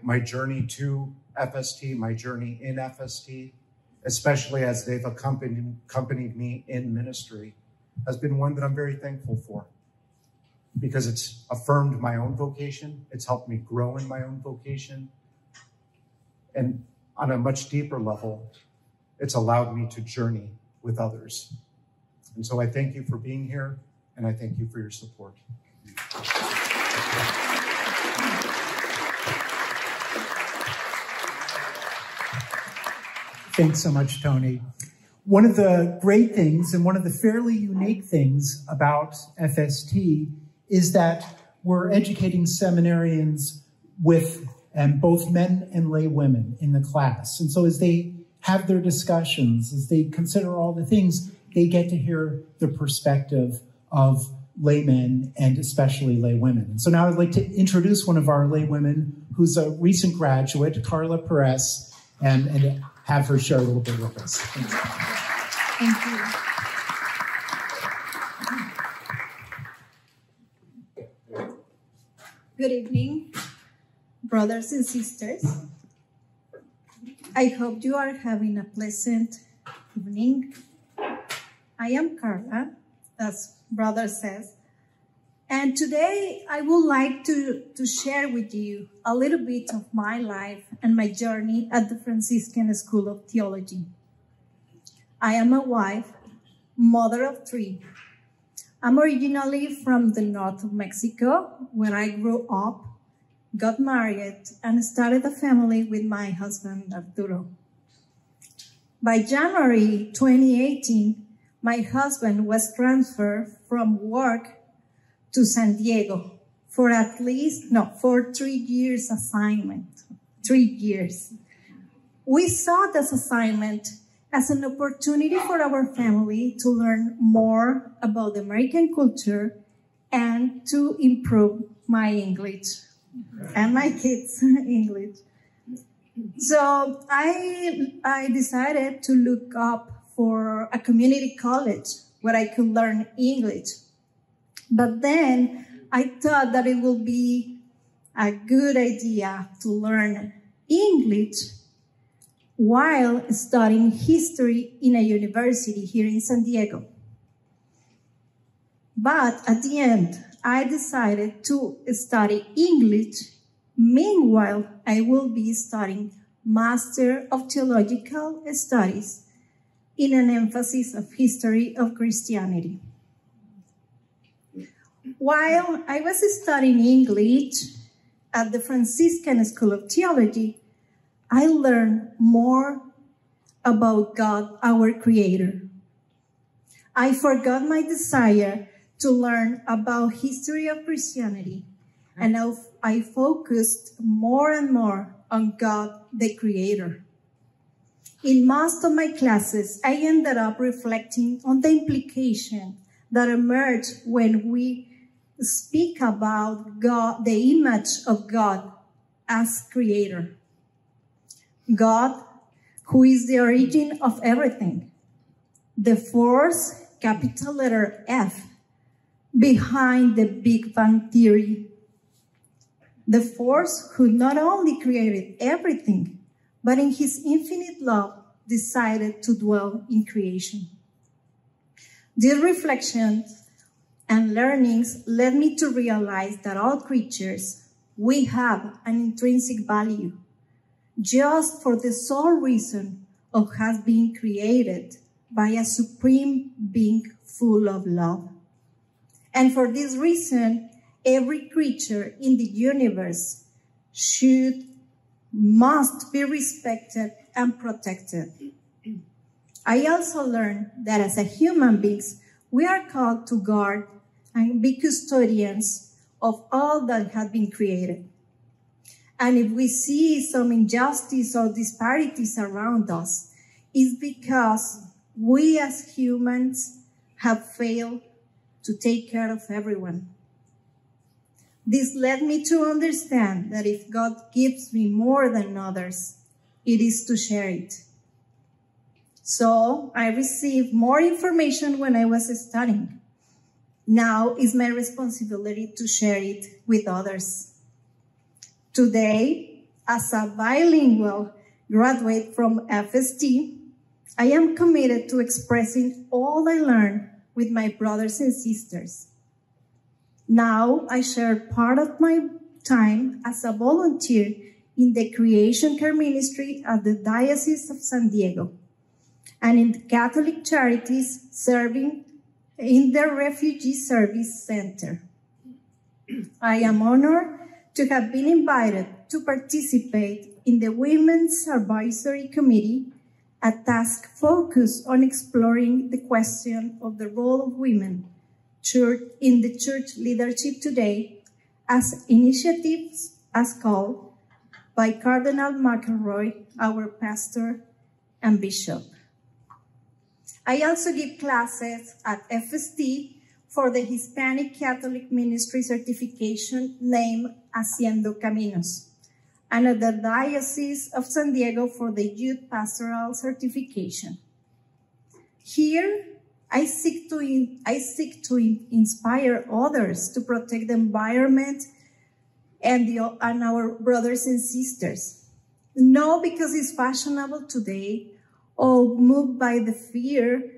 my journey to FST, my journey in FST, especially as they've accompanied me in ministry, has been one that I'm very thankful for, because it's affirmed my own vocation. It's helped me grow in my own vocation. And on a much deeper level, it's allowed me to journey with others. And so I thank you for being here, and I thank you for your support. Thanks so much, Tony. One of the great things and one of the fairly unique things about FST is that we're educating seminarians with both men and lay women in the class. And so as they have their discussions, as they consider all the things, they get to hear the perspective of laymen and especially lay women. And so now I'd like to introduce one of our lay women who's a recent graduate, Carla Perez, and have her share a little bit with us. Thanks. Thank you. Good evening, brothers and sisters. I hope you are having a pleasant evening. I am Carla, as brother says, and today I would like to share with you a little bit of my life and my journey at the Franciscan School of Theology. I am a wife, mother of 3. I'm originally from the north of Mexico, where I grew up, got married, and started a family with my husband, Arturo. By January 2018, my husband was transferred from work to San Diego for 3 years assignment, 3 years. We saw this assignment as an opportunity for our family to learn more about the American culture and to improve my English and my kids' English. So I decided to look up for a community college where I could learn English. But then I thought that it would be a good idea to learn English while studying history in a university here in San Diego. But at the end, I decided to study English. Meanwhile, I will be studying Master of Theological Studies in an emphasis of history of Christianity. While I was studying English at the Franciscan School of Theology, I learned more about God, our Creator. I forgot my desire to learn about history of Christianity, and I focused more and more on God, the Creator. In most of my classes, I ended up reflecting on the implication that emerge when we speak about God, the image of God as Creator. God, who is the origin of everything, the force, capital letter F, behind the Big Bang Theory. The force who not only created everything, but in his infinite love decided to dwell in creation. These reflections and learnings led me to realize that all creatures, we have an intrinsic value, just for the sole reason of has been created by a supreme being full of love. And for this reason, every creature in the universe must be respected and protected. I also learned that as a human beings, we are called to guard and be custodians of all that has been created. And if we see some injustice or disparities around us, it's because we as humans have failed to take care of everyone. This led me to understand that if God gives me more than others, it is to share it. So I received more information when I was studying. Now it's my responsibility to share it with others. Today, As a bilingual graduate from FST, I am committed to expressing all I learned with my brothers and sisters. Now I share part of my time as a volunteer in the Creation Care Ministry at the Diocese of San Diego and in the Catholic Charities serving in the Refugee Service Center. I am honored to have been invited to participate in the Women's Advisory Committee, a task focused on exploring the question of the role of women in the church leadership today as initiatives as called by Cardinal McElroy, our pastor and bishop. I also give classes at FST for the Hispanic Catholic Ministry certification named Haciendo Caminos, and at the Diocese of San Diego for the Youth Pastoral certification. Here, I seek to inspire others to protect the environment and our brothers and sisters. Not because it's fashionable today or moved by the fear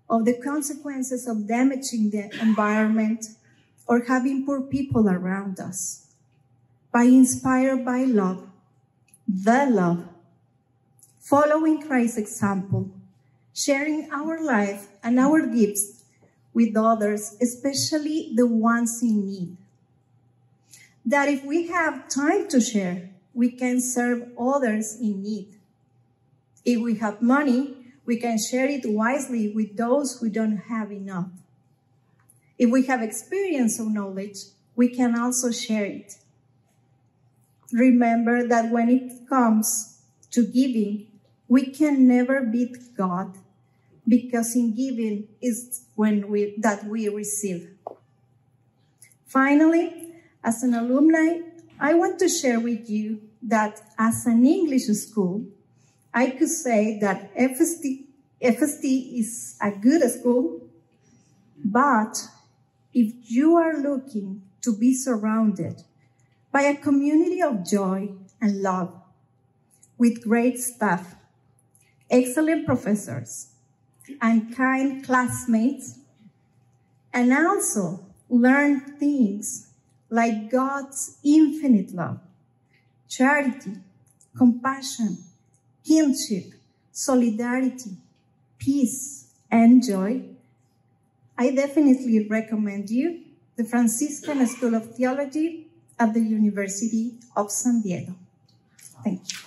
of the consequences of damaging the environment or having poor people around us, but inspired by love, the love, following Christ's example, sharing our life and our gifts with others, especially the ones in need. That if we have time to share, we can serve others in need. If we have money, we can share it wisely with those who don't have enough. If we have experience or knowledge, we can also share it. Remember that when it comes to giving, we can never beat God, because in giving is when we receive. Finally, as an alumni, I want to share with you that as an English school, I could say that FST is a good school, but if you are looking to be surrounded by a community of joy and love, with great staff, excellent professors, and kind classmates, and also learn things like God's infinite love, charity, compassion, kinship, solidarity, peace, and joy, I definitely recommend you the Franciscan School of Theology at the University of San Diego. Thank you.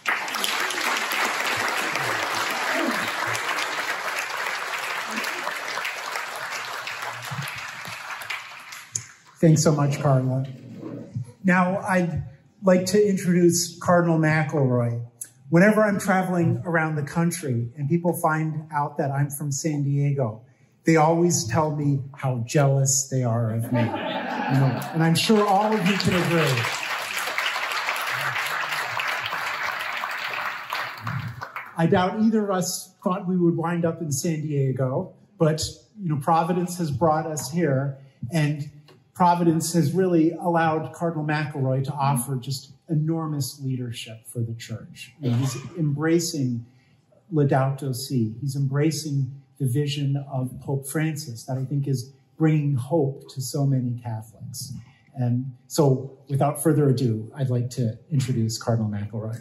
Thanks so much, Carla. Now, I'd like to introduce Cardinal McElroy. Whenever I'm traveling around the country and people find out that I'm from San Diego, they always tell me how jealous they are of me. And I'm sure all of you can agree. I doubt either of us thought we would wind up in San Diego, but Providence has brought us here, and Providence has really allowed Cardinal McElroy to offer just enormous leadership for the church. He's embracing Laudato Si. He's embracing the vision of Pope Francis that I think is bringing hope to so many Catholics. And so without further ado, I'd like to introduce Cardinal McElroy.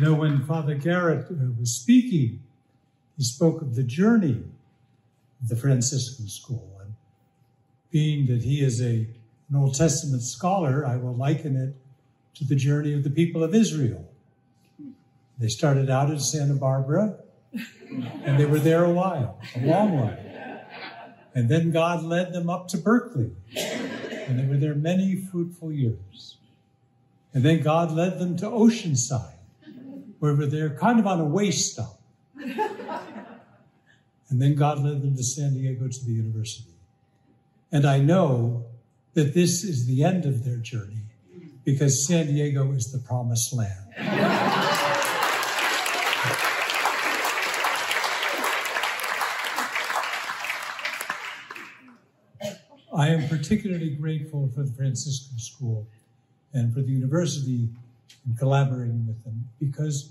When Father Garrett was speaking, he spoke of the journey of the Franciscan school. And being that he is an Old Testament scholar, I will liken it to the journey of the people of Israel. They started out in Santa Barbara, and they were there a while, a long while. And then God led them up to Berkeley, and they were there many fruitful years. And then God led them to Oceanside, where they're kind of on a way stop. And then God led them to San Diego, to the university. And I know that this is the end of their journey, because San Diego is the promised land. I am particularly grateful for the Franciscan School and for the university in collaborating with them, because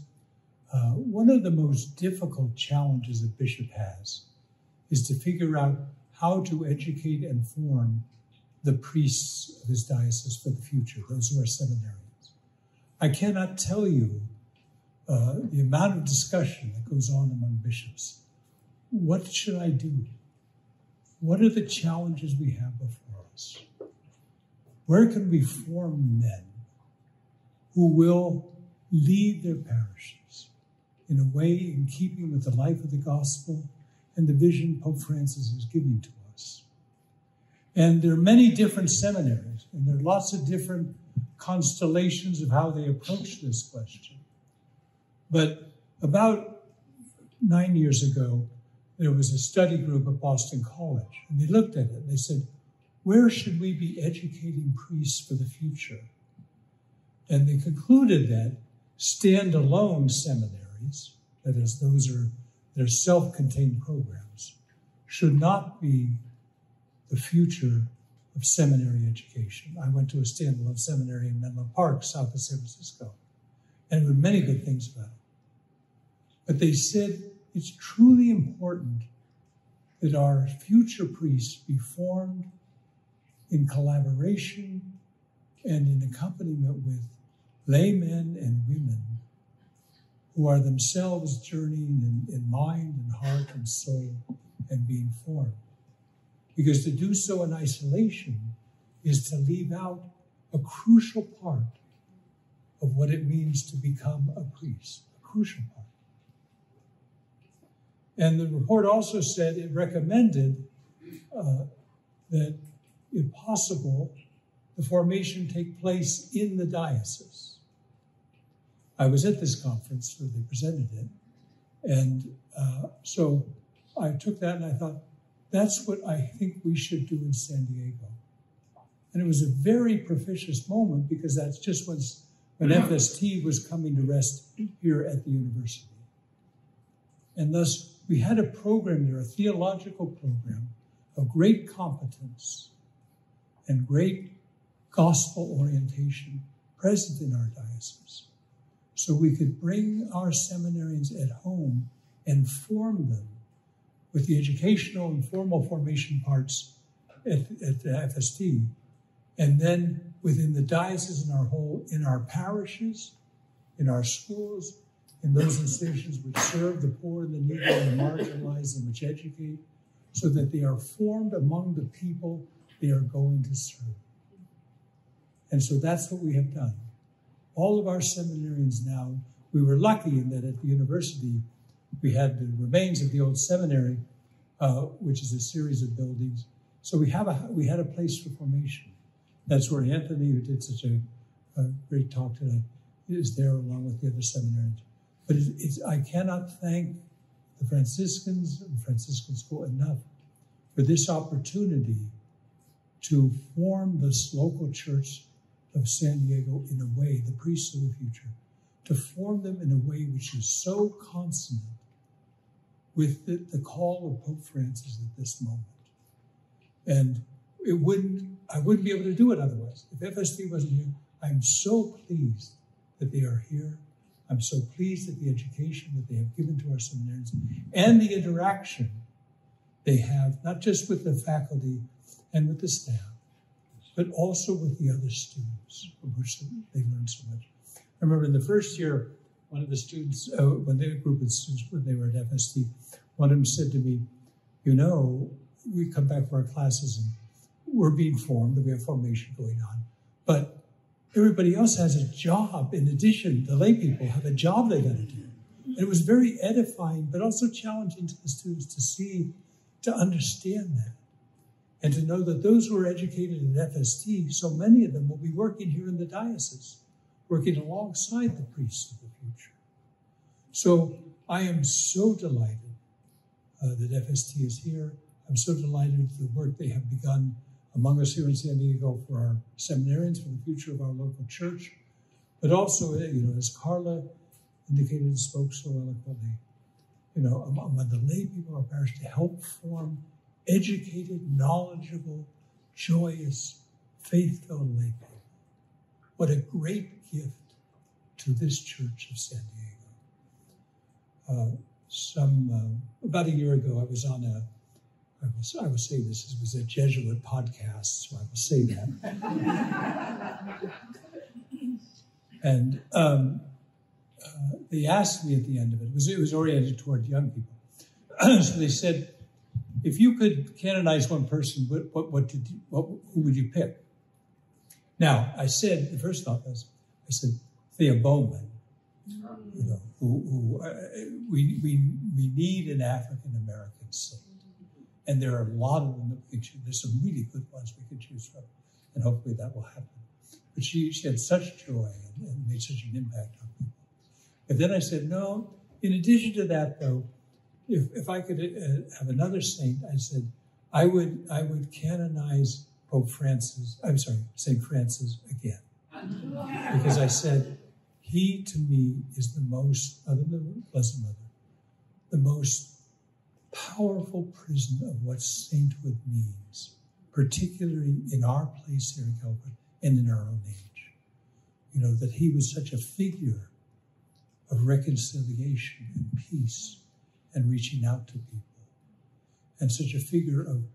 one of the most difficult challenges a bishop has is to figure out how to educate and form the priests of his diocese for the future, those who are seminarians. I cannot tell you the amount of discussion that goes on among bishops. What should I do? What are the challenges we have before us? Where can we form men who will lead their parishes in a way in keeping with the life of the gospel and the vision Pope Francis is giving to us? And there are many different seminaries, and there are lots of different constellations of how they approach this question. But about 9 years ago, there was a study group at Boston College, and they looked at it and they said, where should we be educating priests for the future? And they concluded that standalone seminaries, that is, they're self-contained programs, should not be the future of seminary education. I went to a standalone seminary in Menlo Park, south of San Francisco, and there were many good things about it. But they said it's truly important that our future priests be formed in collaboration and in accompaniment with laymen and women who are themselves journeying in mind and heart and soul and being formed. Because to do so in isolation is to leave out a crucial part of what it means to become a priest, a crucial part. And the report also said it recommended that, if possible, the formation take place in the diocese. I was at this conference where they presented it, and so I took that and I thought, that's what I think we should do in San Diego. And it was a very propitious moment, because that's just when FST was coming to rest here at the university. And thus, we had a program there, a theological program of great competence and great gospel orientation present in our diocese. So we could bring our seminarians at home and form them with the educational and formal formation parts at the FST, and then within the diocese in our parishes, in our schools, in those institutions which serve the poor and the needy and the marginalized and which educate, so that they are formed among the people they are going to serve. And so that's what we have done. All of our seminarians now, we were lucky in that at the university, we had the remains of the old seminary, which is a series of buildings. So we had a place for formation. That's where Anthony, who did such a great talk today, is there along with the other seminarians. But I cannot thank the Franciscans and the Franciscan School enough for this opportunity to form this local church of San Diego in a way, the priests of the future, to form them in a way which is so consonant with the call of Pope Francis at this moment. And I wouldn't be able to do it otherwise. If FST wasn't here, I'm so pleased that they are here. I'm so pleased at the education that they have given to our seminarians and the interaction they have, not just with the faculty and with the staff, but also with the other students, from which they learn so much. I remember in the first year, one of the students, when they were a group of students, when they were at FST, one of them said to me, we come back for our classes and we're being formed, and we have formation going on, but everybody else has a job. In addition, the lay people have a job they got to do. And it was very edifying, but also challenging to the students to understand that. And to know that those who are educated in FST, so many of them will be working here in the diocese, working alongside the priests of the future. So I am so delighted that FST is here. I'm so delighted with the work they have begun among us here in San Diego for our seminarians, for the future of our local church, but also, as Carla indicated and spoke so eloquently, among the lay people of our parish, to help form educated, knowledgeable, joyous, faith-filled lay people. What a great gift to this church of San Diego. About a year ago, I was on I will say this, it was a Jesuit podcast, so I will say that. And they asked me at the end of it, it was oriented toward young people. So they said, if you could canonize one person, who would you pick? Now, I said, the first thought was, I said, Thea Bowman. You know, we need an African American saint. And there are a lot of them that we can choose. There's some really good ones we could choose from. And hopefully that will happen. But she had such joy and made such an impact on people. But then I said, no, in addition to that, though, if I could have another saint, I said, I would canonize St. Francis again. Because I said, he to me is the most, other than the Blessed Mother, the most powerful prison of what sainthood means, particularly in our place here in California and in our own age. You know, that he was such a figure of reconciliation and peace and reaching out to people, and such a figure of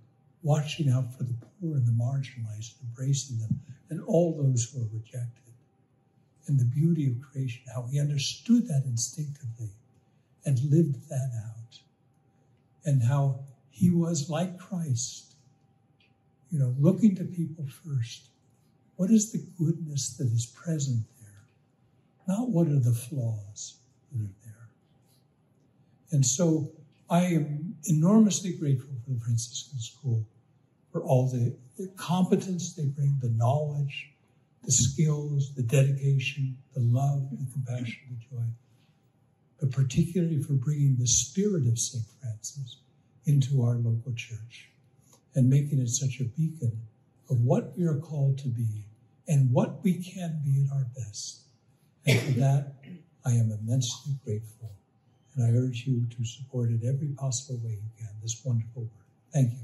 watching out for the poor and the marginalized, embracing them, and all those who are rejected. And the beauty of creation, how he understood that instinctively and lived that out. And how he was like Christ, you know, looking to people first. What is the goodness that is present there? Not what are the flaws that are there. And so I am enormously grateful for the Franciscan School, for all the competence they bring, the knowledge, the skills, the dedication, the love, the compassion, the joy, but particularly for bringing the spirit of St. Francis into our local church and making it such a beacon of what we are called to be and what we can be at our best. And for that, I am immensely grateful. And I urge you to support it every possible way you can, this wonderful work. Thank you.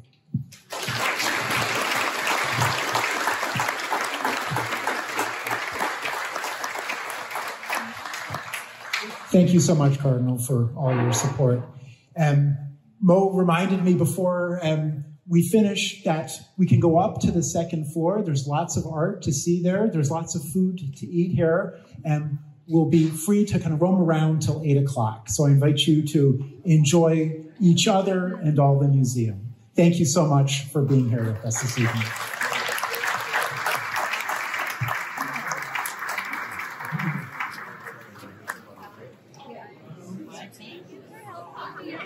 Thank you so much, Cardinal, for all your support. Mo reminded me before we finish that we can go up to the second floor. There's lots of art to see there. There's lots of food to eat here. And we'll be free to kind of roam around till 8 o'clock. So I invite you to enjoy each other and all the museum. Thank you so much for being here with us this evening. Thank you for helping.